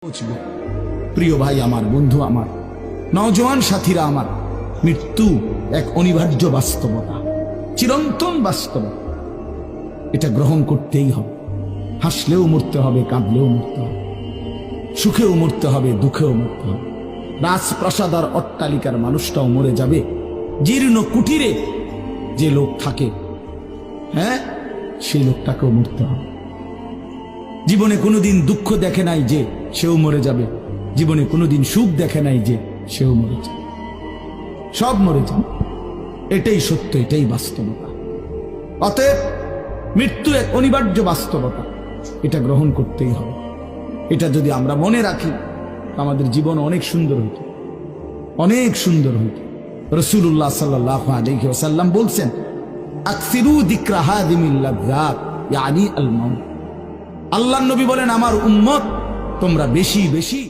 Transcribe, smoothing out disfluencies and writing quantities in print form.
বুঝবো প্রিয় ভাই আমার, বন্ধু আমার, নওজোয়ান সাথীরা আমার, মৃত্যু এক অনিবার্য বাস্তবতা, চিরন্তন বাস্তবতা। এটা গ্রহণ করতেই হবে। হাসলেও মরতে হবে, কাঁদলেও মরতে হবে, সুখেও মরতে হবে, দুঃখেও মরতে হবে। রাজপ্রাসাদ আর অট্টালিকার মানুষটাও মরে যাবে। জীর্ণ কুটিরে যে লোক থাকে, সেই লোকটাকেও মরতে হবে। জীবনে কোনোদিন দুঃখ দেখে নাই যে সেও মরে যাবে, জীবনে কোনোদিন সুখ দেখে নাই যে সেও মরে যাবে, সব মরে যাবে। এটাই সত্য, এটাই বাস্তবতা। অতএব মৃত্যু এক অনিবার্য বাস্তবতা, এটা গ্রহণ করতেই হবে। এটা যদি আমরা মনে রাখি, আমাদের জীবন অনেক সুন্দর হইত, অনেক সুন্দর হইত। রাসূলুল্লাহ সাল্লাল্লাহু আলাইহি ওয়াসাল্লাম বলছেন, আকসিরু যিকরা হাদিমিল লাযযাত ইয়ানি আল মাউত। আল্লাহর নবী বলেন, আমার উম্মত তোমরা বেশি বেশি